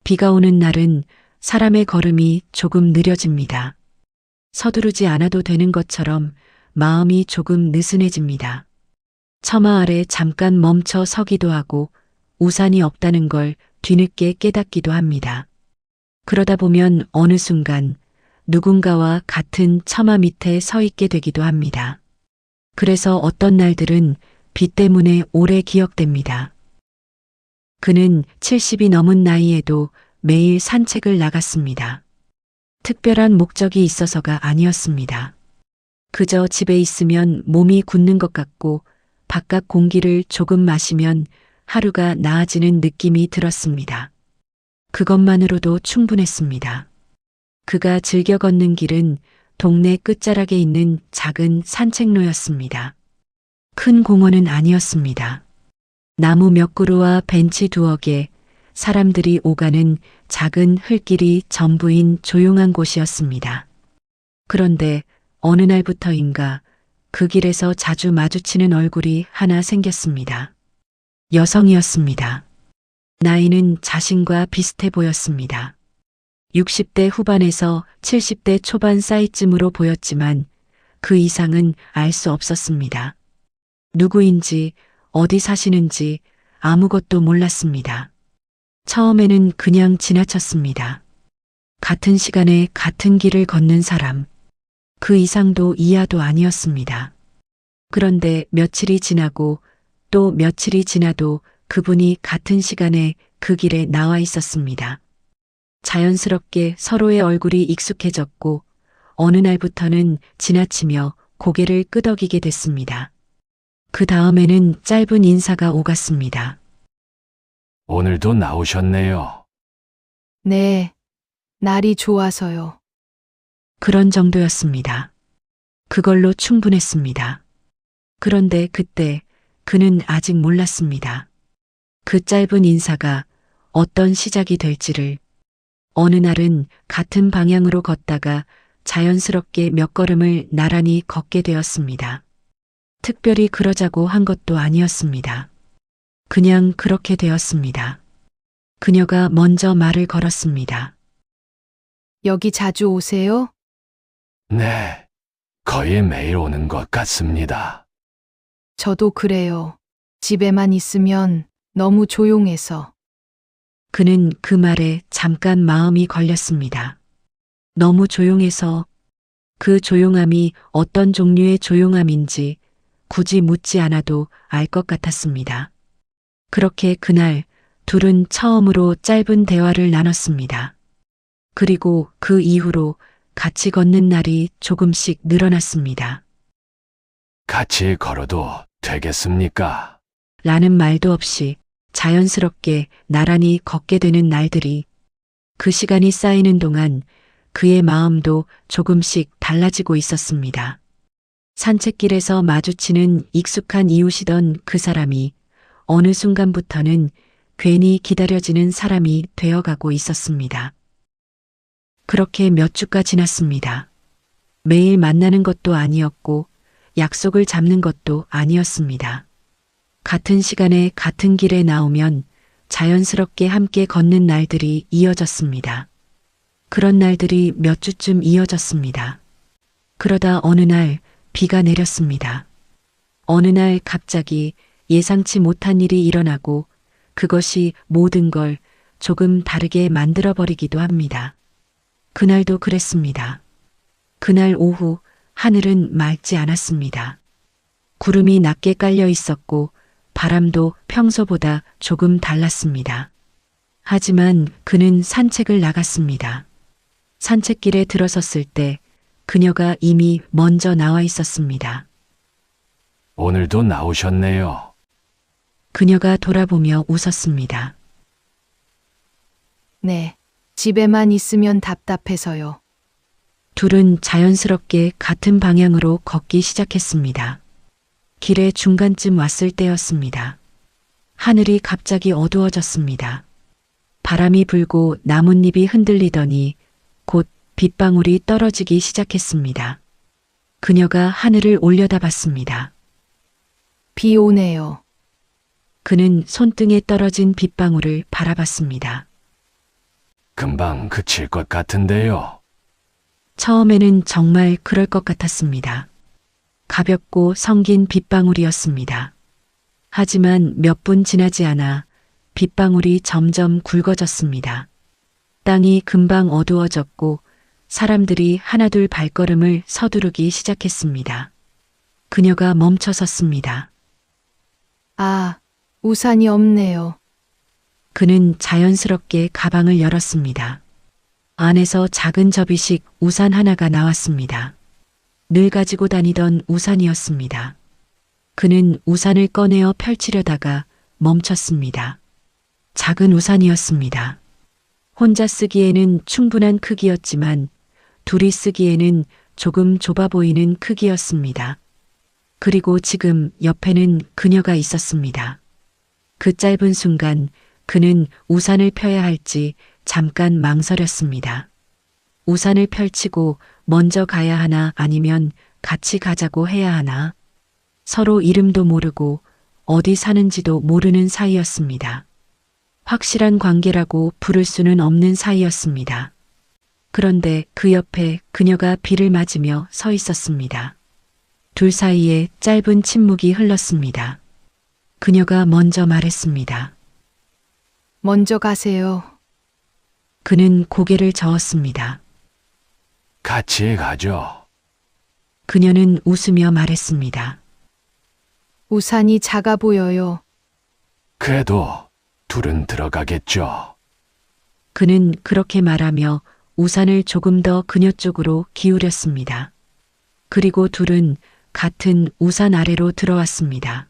비가 오는 날은 사람의 걸음이 조금 느려집니다. 서두르지 않아도 되는 것처럼 마음이 조금 느슨해집니다. 처마 아래 잠깐 멈춰 서기도 하고 우산이 없다는 걸 뒤늦게 깨닫기도 합니다. 그러다 보면 어느 순간 누군가와 같은 처마 밑에 서 있게 되기도 합니다. 그래서 어떤 날들은 비 때문에 오래 기억됩니다. 그는 70이 넘은 나이에도 매일 산책을 나갔습니다. 특별한 목적이 있어서가 아니었습니다. 그저 집에 있으면 몸이 굳는 것 같고 바깥 공기를 조금 마시면 하루가 나아지는 느낌이 들었습니다. 그것만으로도 충분했습니다. 그가 즐겨 걷는 길은 동네 끝자락에 있는 작은 산책로였습니다. 큰 공원은 아니었습니다. 나무 몇 그루와 벤치 두어 개, 사람들이 오가는 작은 흙길이 전부인 조용한 곳이었습니다. 그런데 어느 날부터인가 그 길에서 자주 마주치는 얼굴이 하나 생겼습니다. 여성이었습니다. 나이는 자신과 비슷해 보였습니다. 60대 후반에서 70대 초반 사이쯤으로 보였지만 그 이상은 알 수 없었습니다. 누구인지, 어디 사시는지 아무것도 몰랐습니다. 처음에는 그냥 지나쳤습니다. 같은 시간에 같은 길을 걷는 사람, 그 이상도 이하도 아니었습니다. 그런데 며칠이 지나고 또 며칠이 지나도 그분이 같은 시간에 그 길에 나와 있었습니다. 자연스럽게 서로의 얼굴이 익숙해졌고 어느 날부터는 지나치며 고개를 끄덕이게 됐습니다. 그 다음에는 짧은 인사가 오갔습니다. 오늘도 나오셨네요. 네, 날이 좋아서요. 그런 정도였습니다. 그걸로 충분했습니다. 그런데 그때 그는 아직 몰랐습니다. 그 짧은 인사가 어떤 시작이 될지를. 어느 날은 같은 방향으로 걷다가 자연스럽게 몇 걸음을 나란히 걷게 되었습니다. 특별히 그러자고 한 것도 아니었습니다. 그냥 그렇게 되었습니다. 그녀가 먼저 말을 걸었습니다. 여기 자주 오세요? 네, 거의 매일 오는 것 같습니다. 저도 그래요. 집에만 있으면 너무 조용해서. 그는 그 말에 잠깐 마음이 걸렸습니다. 너무 조용해서 그 조용함이 어떤 종류의 조용함인지 굳이 묻지 않아도 알 것 같았습니다. 그렇게 그날 둘은 처음으로 짧은 대화를 나눴습니다. 그리고 그 이후로 같이 걷는 날이 조금씩 늘어났습니다. 같이 걸어도 되겠습니까? 라는 말도 없이 자연스럽게 나란히 걷게 되는 날들이 그 시간이 쌓이는 동안 그의 마음도 조금씩 달라지고 있었습니다. 산책길에서 마주치는 익숙한 이웃이던 그 사람이 어느 순간부터는 괜히 기다려지는 사람이 되어가고 있었습니다. 그렇게 몇 주가 지났습니다. 매일 만나는 것도 아니었고 약속을 잡는 것도 아니었습니다. 같은 시간에 같은 길에 나오면 자연스럽게 함께 걷는 날들이 이어졌습니다. 그런 날들이 몇 주쯤 이어졌습니다. 그러다 어느 날 비가 내렸습니다. 어느 날 갑자기 예상치 못한 일이 일어나고 그것이 모든 걸 조금 다르게 만들어버리기도 합니다. 그날도 그랬습니다. 그날 오후 하늘은 맑지 않았습니다. 구름이 낮게 깔려 있었고 바람도 평소보다 조금 달랐습니다. 하지만 그는 산책을 나갔습니다. 산책길에 들어섰을 때 그녀가 이미 먼저 나와 있었습니다. 오늘도 나오셨네요. 그녀가 돌아보며 웃었습니다. 네, 집에만 있으면 답답해서요. 둘은 자연스럽게 같은 방향으로 걷기 시작했습니다. 길의 중간쯤 왔을 때였습니다. 하늘이 갑자기 어두워졌습니다. 바람이 불고 나뭇잎이 흔들리더니 곧 빗방울이 떨어지기 시작했습니다. 그녀가 하늘을 올려다봤습니다. 비 오네요. 그는 손등에 떨어진 빗방울을 바라봤습니다. 금방 그칠 것 같은데요. 처음에는 정말 그럴 것 같았습니다. 가볍고 성긴 빗방울이었습니다. 하지만 몇 분 지나지 않아 빗방울이 점점 굵어졌습니다. 땅이 금방 어두워졌고 사람들이 하나둘 발걸음을 서두르기 시작했습니다. 그녀가 멈춰 섰습니다. 아, 우산이 없네요. 그는 자연스럽게 가방을 열었습니다. 안에서 작은 접이식 우산 하나가 나왔습니다. 늘 가지고 다니던 우산이었습니다. 그는 우산을 꺼내어 펼치려다가 멈췄습니다. 작은 우산이었습니다. 혼자 쓰기에는 충분한 크기였지만 둘이 쓰기에는 조금 좁아 보이는 크기였습니다. 그리고 지금 옆에는 그녀가 있었습니다. 그 짧은 순간 그는 우산을 펴야 할지 잠깐 망설였습니다. 우산을 펼치고 먼저 가야 하나 아니면 같이 가자고 해야 하나. 서로 이름도 모르고 어디 사는지도 모르는 사이였습니다. 확실한 관계라고 부를 수는 없는 사이였습니다. 그런데 그 옆에 그녀가 비를 맞으며 서 있었습니다. 둘 사이에 짧은 침묵이 흘렀습니다. 그녀가 먼저 말했습니다. 먼저 가세요. 그는 고개를 저었습니다. 같이 가죠. 그녀는 웃으며 말했습니다. 우산이 작아 보여요. 그래도 둘은 들어가겠죠. 그는 그렇게 말하며 우산을 조금 더 그녀 쪽으로 기울였습니다. 그리고 둘은 같은 우산 아래로 들어왔습니다.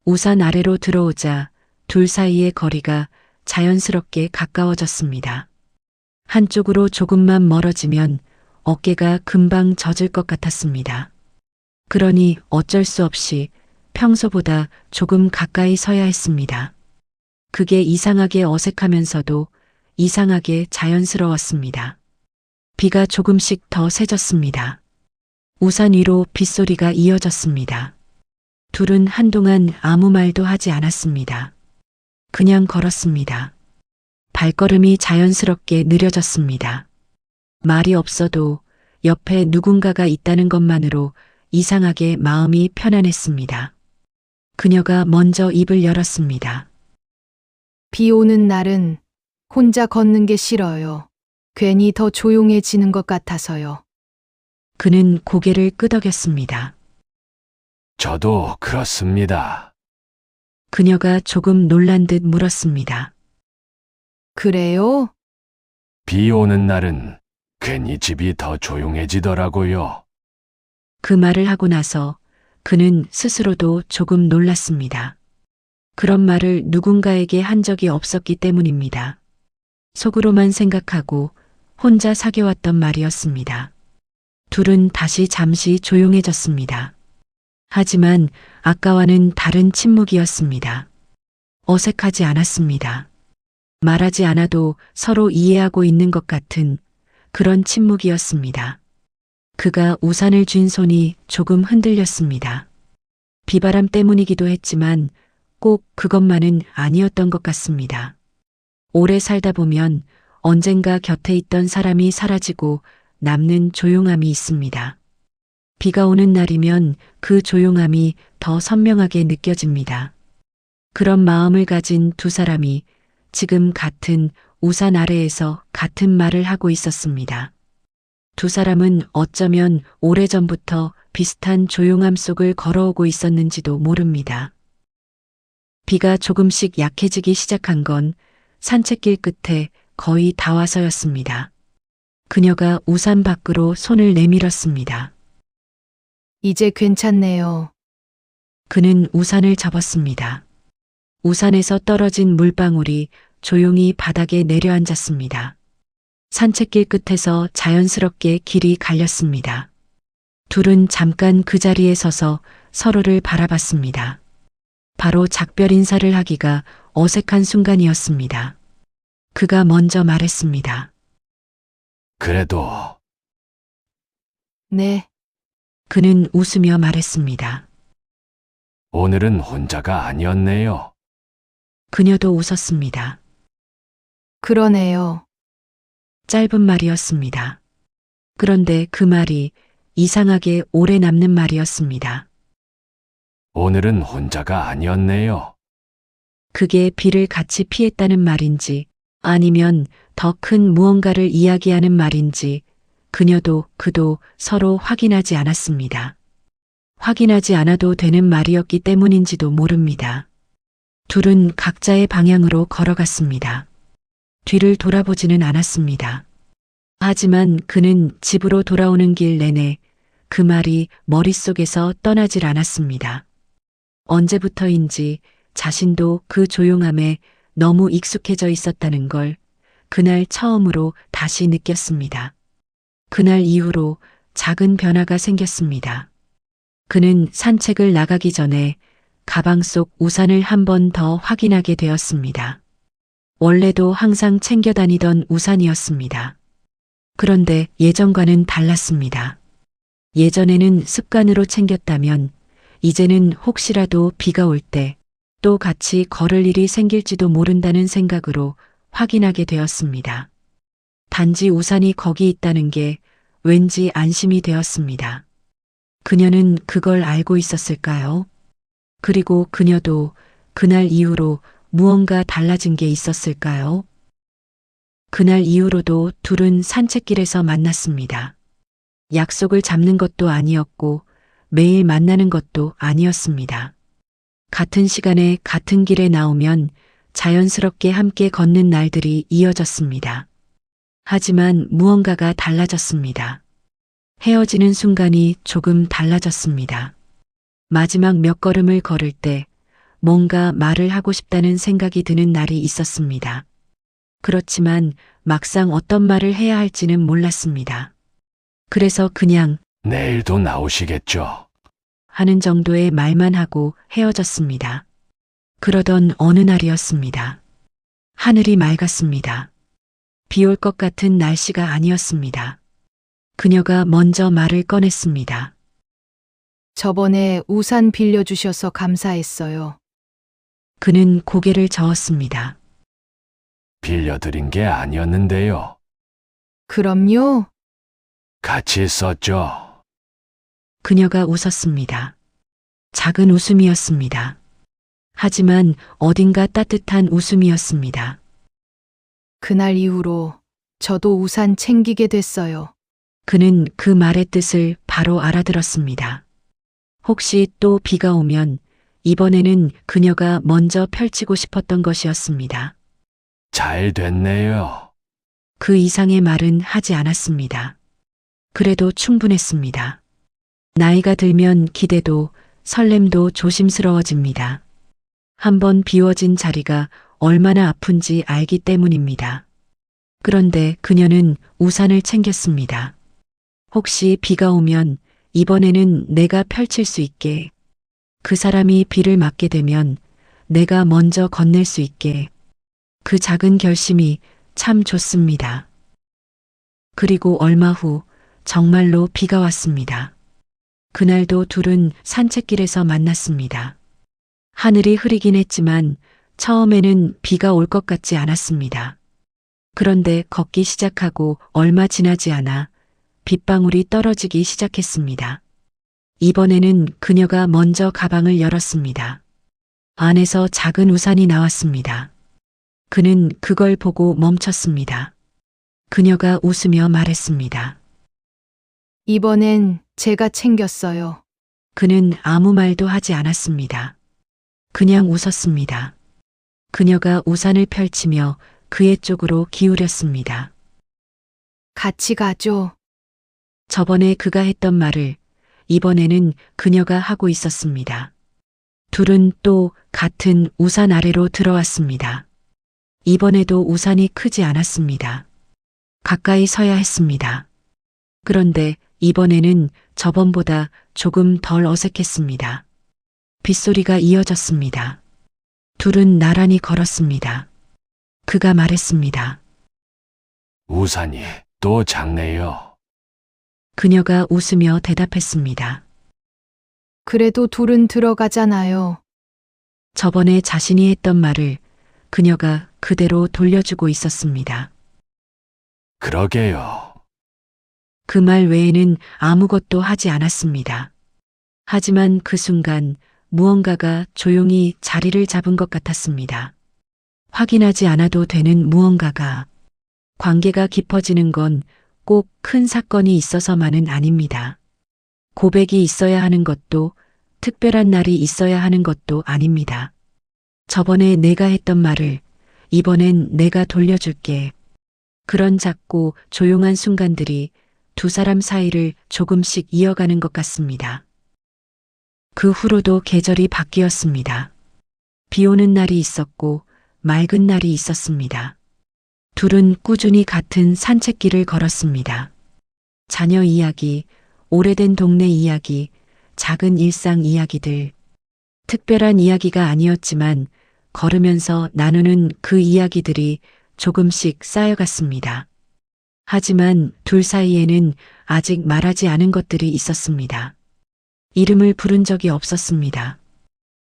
우산 아래로 들어오자 둘 사이의 거리가 자연스럽게 가까워졌습니다. 한쪽으로 조금만 멀어지면 어깨가 금방 젖을 것 같았습니다. 그러니 어쩔 수 없이 평소보다 조금 가까이 서야 했습니다. 그게 이상하게 어색하면서도 이상하게 자연스러웠습니다. 비가 조금씩 더 세졌습니다. 우산 위로 빗소리가 이어졌습니다. 둘은 한동안 아무 말도 하지 않았습니다. 그냥 걸었습니다. 발걸음이 자연스럽게 느려졌습니다. 말이 없어도 옆에 누군가가 있다는 것만으로 이상하게 마음이 편안했습니다. 그녀가 먼저 입을 열었습니다. 비 오는 날은 혼자 걷는 게 싫어요. 괜히 더 조용해지는 것 같아서요. 그는 고개를 끄덕였습니다. 저도 그렇습니다. 그녀가 조금 놀란 듯 물었습니다. 그래요? 비 오는 날은 괜히 집이 더 조용해지더라고요. 그 말을 하고 나서 그는 스스로도 조금 놀랐습니다. 그런 말을 누군가에게 한 적이 없었기 때문입니다. 속으로만 생각하고 혼자 사귀어왔던 말이었습니다. 둘은 다시 잠시 조용해졌습니다. 하지만 아까와는 다른 침묵이었습니다. 어색하지 않았습니다. 말하지 않아도 서로 이해하고 있는 것 같은 그런 침묵이었습니다. 그가 우산을 쥔 손이 조금 흔들렸습니다. 비바람 때문이기도 했지만 꼭 그것만은 아니었던 것 같습니다. 오래 살다 보면 언젠가 곁에 있던 사람이 사라지고 남는 조용함이 있습니다. 비가 오는 날이면 그 조용함이 더 선명하게 느껴집니다. 그런 마음을 가진 두 사람이 지금 같은 우산 아래에서 같은 말을 하고 있었습니다. 두 사람은 어쩌면 오래전부터 비슷한 조용함 속을 걸어오고 있었는지도 모릅니다. 비가 조금씩 약해지기 시작한 건 산책길 끝에 거의 다 와서였습니다. 그녀가 우산 밖으로 손을 내밀었습니다. 이제 괜찮네요. 그는 우산을 접었습니다. 우산에서 떨어진 물방울이 조용히 바닥에 내려앉았습니다. 산책길 끝에서 자연스럽게 길이 갈렸습니다. 둘은 잠깐 그 자리에 서서 서로를 바라봤습니다. 바로 작별 인사를 하기가 어색한 순간이었습니다. 그가 먼저 말했습니다. 그래도 네, 그는 웃으며 말했습니다. 오늘은 혼자가 아니었네요. 그녀도 웃었습니다. 그러네요. 짧은 말이었습니다. 그런데 그 말이 이상하게 오래 남는 말이었습니다. 오늘은 혼자가 아니었네요. 그게 비를 같이 피했다는 말인지 아니면 더 큰 무언가를 이야기하는 말인지 그녀도 그도 서로 확인하지 않았습니다. 확인하지 않아도 되는 말이었기 때문인지도 모릅니다. 둘은 각자의 방향으로 걸어갔습니다. 뒤를 돌아보지는 않았습니다. 하지만 그는 집으로 돌아오는 길 내내 그 말이 머릿속에서 떠나질 않았습니다. 언제부터인지 자신도 그 조용함에 너무 익숙해져 있었다는 걸 그날 처음으로 다시 느꼈습니다. 그날 이후로 작은 변화가 생겼습니다. 그는 산책을 나가기 전에 가방 속 우산을 한 번 더 확인하게 되었습니다. 원래도 항상 챙겨 다니던 우산이었습니다. 그런데 예전과는 달랐습니다. 예전에는 습관으로 챙겼다면 이제는 혹시라도 비가 올 때 또 같이 걸을 일이 생길지도 모른다는 생각으로 확인하게 되었습니다. 단지 우산이 거기 있다는 게 왠지 안심이 되었습니다. 그녀는 그걸 알고 있었을까요? 그리고 그녀도 그날 이후로 무언가 달라진 게 있었을까요? 그날 이후로도 둘은 산책길에서 만났습니다. 약속을 잡는 것도 아니었고 매일 만나는 것도 아니었습니다. 같은 시간에 같은 길에 나오면 자연스럽게 함께 걷는 날들이 이어졌습니다. 하지만 무언가가 달라졌습니다. 헤어지는 순간이 조금 달라졌습니다. 마지막 몇 걸음을 걸을 때 뭔가 말을 하고 싶다는 생각이 드는 날이 있었습니다. 그렇지만 막상 어떤 말을 해야 할지는 몰랐습니다. 그래서 그냥 내일도 나오시겠죠? 하는 정도의 말만 하고 헤어졌습니다. 그러던 어느 날이었습니다. 하늘이 맑았습니다. 비 올 것 같은 날씨가 아니었습니다. 그녀가 먼저 말을 꺼냈습니다. 저번에 우산 빌려주셔서 감사했어요. 그는 고개를 저었습니다. 빌려드린 게 아니었는데요. 그럼요. 같이 썼죠. 그녀가 웃었습니다. 작은 웃음이었습니다. 하지만 어딘가 따뜻한 웃음이었습니다. 그날 이후로 저도 우산 챙기게 됐어요. 그는 그 말의 뜻을 바로 알아들었습니다. 혹시 또 비가 오면 이번에는 그녀가 먼저 펼치고 싶었던 것이었습니다. 잘 됐네요. 그 이상의 말은 하지 않았습니다. 그래도 충분했습니다. 나이가 들면 기대도 설렘도 조심스러워집니다. 한번 비워진 자리가 얼마나 아픈지 알기 때문입니다. 그런데 그녀는 우산을 챙겼습니다. 혹시 비가 오면 이번에는 내가 펼칠 수 있게, 그 사람이 비를 맞게 되면 내가 먼저 건넬 수 있게, 그 작은 결심이 참 좋습니다. 그리고 얼마 후 정말로 비가 왔습니다. 그날도 둘은 산책길에서 만났습니다. 하늘이 흐리긴 했지만 처음에는 비가 올 것 같지 않았습니다. 그런데 걷기 시작하고 얼마 지나지 않아 빗방울이 떨어지기 시작했습니다. 이번에는 그녀가 먼저 가방을 열었습니다. 안에서 작은 우산이 나왔습니다. 그는 그걸 보고 멈췄습니다. 그녀가 웃으며 말했습니다. 이번엔 제가 챙겼어요. 그는 아무 말도 하지 않았습니다. 그냥 웃었습니다. 그녀가 우산을 펼치며 그의 쪽으로 기울였습니다. 같이 가죠. 저번에 그가 했던 말을 이번에는 그녀가 하고 있었습니다. 둘은 또 같은 우산 아래로 들어왔습니다. 이번에도 우산이 크지 않았습니다. 가까이 서야 했습니다. 그런데 이번에는 저번보다 조금 덜 어색했습니다. 빗소리가 이어졌습니다. 둘은 나란히 걸었습니다. 그가 말했습니다. 우산이 또 작네요. 그녀가 웃으며 대답했습니다. 그래도 둘은 들어가잖아요. 저번에 자신이 했던 말을 그녀가 그대로 돌려주고 있었습니다. 그러게요. 그 말 외에는 아무것도 하지 않았습니다. 하지만 그 순간 무언가가 조용히 자리를 잡은 것 같았습니다. 확인하지 않아도 되는 무언가가. 관계가 깊어지는 건 꼭 큰 사건이 있어서만은 아닙니다. 고백이 있어야 하는 것도 특별한 날이 있어야 하는 것도 아닙니다. 저번에 내가 했던 말을 이번엔 내가 돌려줄게. 그런 작고 조용한 순간들이 두 사람 사이를 조금씩 이어가는 것 같습니다. 그 후로도 계절이 바뀌었습니다. 비 오는 날이 있었고 맑은 날이 있었습니다. 둘은 꾸준히 같은 산책길을 걸었습니다. 자녀 이야기, 오래된 동네 이야기, 작은 일상 이야기들. 특별한 이야기가 아니었지만 걸으면서 나누는 그 이야기들이 조금씩 쌓여갔습니다. 하지만 둘 사이에는 아직 말하지 않은 것들이 있었습니다. 이름을 부른 적이 없었습니다.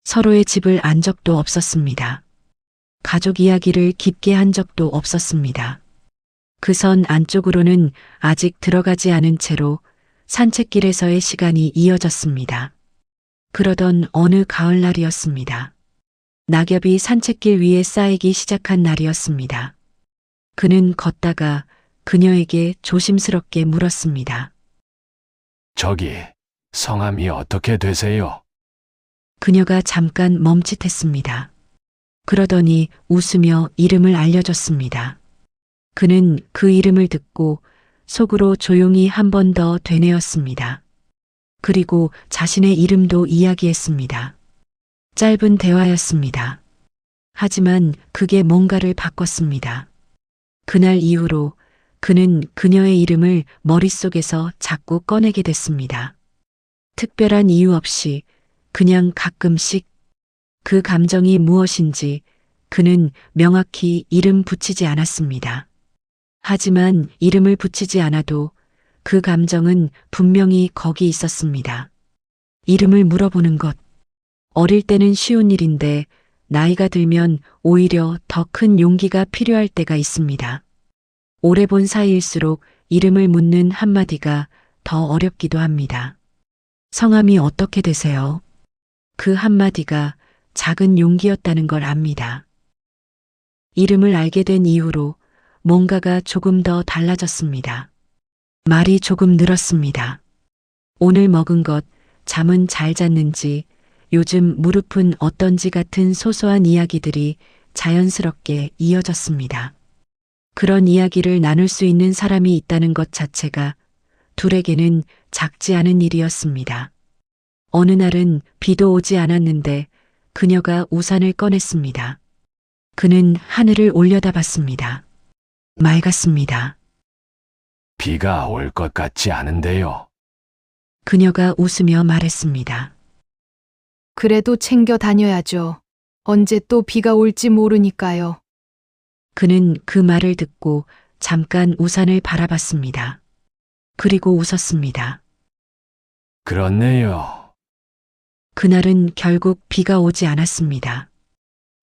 서로의 집을 안 적도 없었습니다. 가족 이야기를 깊게 한 적도 없었습니다. 그 선 안쪽으로는 아직 들어가지 않은 채로 산책길에서의 시간이 이어졌습니다. 그러던 어느 가을날이었습니다. 낙엽이 산책길 위에 쌓이기 시작한 날이었습니다. 그는 걷다가 그녀에게 조심스럽게 물었습니다. 저기, 성함이 어떻게 되세요? 그녀가 잠깐 멈칫했습니다. 그러더니 웃으며 이름을 알려줬습니다. 그는 그 이름을 듣고 속으로 조용히 한 번 더 되뇌었습니다. 그리고 자신의 이름도 이야기했습니다. 짧은 대화였습니다. 하지만 그게 뭔가를 바꿨습니다. 그날 이후로 그는 그녀의 이름을 머릿속에서 자꾸 꺼내게 됐습니다. 특별한 이유 없이 그냥 가끔씩 그 감정이 무엇인지 그는 명확히 이름 붙이지 않았습니다. 하지만 이름을 붙이지 않아도 그 감정은 분명히 거기 있었습니다. 이름을 물어보는 것. 어릴 때는 쉬운 일인데 나이가 들면 오히려 더 큰 용기가 필요할 때가 있습니다. 오래 본 사이일수록 이름을 묻는 한마디가 더 어렵기도 합니다. 성함이 어떻게 되세요? 그 한마디가 작은 용기였다는 걸 압니다. 이름을 알게 된 이후로 뭔가가 조금 더 달라졌습니다. 말이 조금 늘었습니다. 오늘 먹은 것, 잠은 잘 잤는지, 요즘 무릎은 어떤지 같은 소소한 이야기들이 자연스럽게 이어졌습니다. 그런 이야기를 나눌 수 있는 사람이 있다는 것 자체가 둘에게는 작지 않은 일이었습니다. 어느 날은 비도 오지 않았는데 그녀가 우산을 꺼냈습니다. 그는 하늘을 올려다봤습니다. 맑았습니다. 비가 올 것 같지 않은데요. 그녀가 웃으며 말했습니다. 그래도 챙겨 다녀야죠. 언제 또 비가 올지 모르니까요. 그는 그 말을 듣고 잠깐 우산을 바라봤습니다. 그리고 웃었습니다. 그렇네요. 그날은 결국 비가 오지 않았습니다.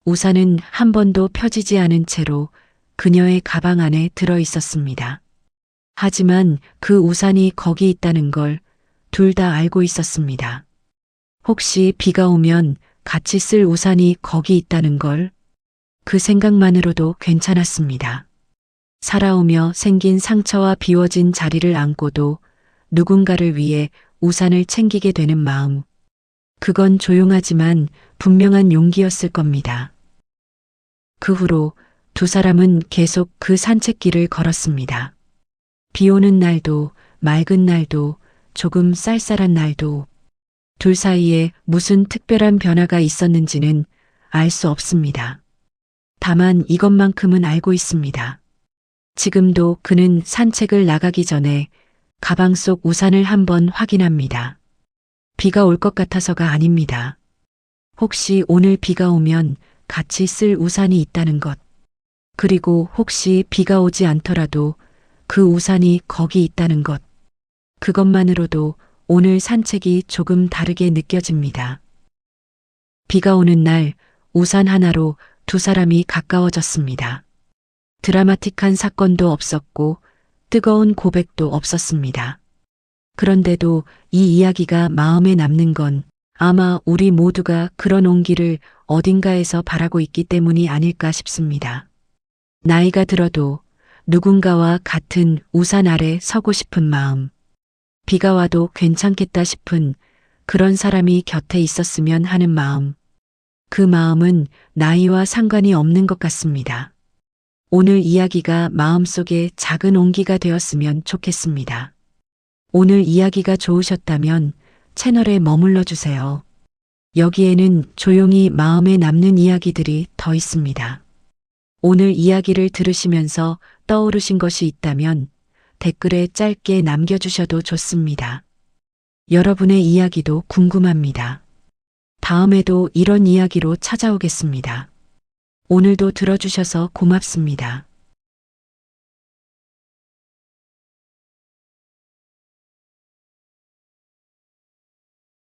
우산은 한 번도 펴지지 않은 채로 그녀의 가방 안에 들어 있었습니다. 하지만 그 우산이 거기 있다는 걸 둘 다 알고 있었습니다. 혹시 비가 오면 같이 쓸 우산이 거기 있다는 걸 그 생각만으로도 괜찮았습니다. 살아오며 생긴 상처와 비워진 자리를 안고도 누군가를 위해 우산을 챙기게 되는 마음. 그건 조용하지만 분명한 용기였을 겁니다. 그 후로 두 사람은 계속 그 산책길을 걸었습니다. 비 오는 날도, 맑은 날도, 조금 쌀쌀한 날도, 둘 사이에 무슨 특별한 변화가 있었는지는 알 수 없습니다. 다만 이것만큼은 알고 있습니다. 지금도 그는 산책을 나가기 전에 가방 속 우산을 한번 확인합니다. 비가 올 것 같아서가 아닙니다. 혹시 오늘 비가 오면 같이 쓸 우산이 있다는 것. 그리고 혹시 비가 오지 않더라도 그 우산이 거기 있다는 것. 그것만으로도 오늘 산책이 조금 다르게 느껴집니다. 비가 오는 날 우산 하나로 두 사람이 가까워졌습니다. 드라마틱한 사건도 없었고 뜨거운 고백도 없었습니다. 그런데도 이 이야기가 마음에 남는 건 아마 우리 모두가 그런 온기를 어딘가에서 바라고 있기 때문이 아닐까 싶습니다. 나이가 들어도 누군가와 같은 우산 아래 서고 싶은 마음, 비가 와도 괜찮겠다 싶은 그런 사람이 곁에 있었으면 하는 마음, 그 마음은 나이와 상관이 없는 것 같습니다. 오늘 이야기가 마음속에 작은 온기가 되었으면 좋겠습니다. 오늘 이야기가 좋으셨다면 채널에 머물러 주세요. 여기에는 조용히 마음에 남는 이야기들이 더 있습니다. 오늘 이야기를 들으시면서 떠오르신 것이 있다면 댓글에 짧게 남겨주셔도 좋습니다. 여러분의 이야기도 궁금합니다. 다음에도 이런 이야기로 찾아오겠습니다. 오늘도 들어주셔서 고맙습니다.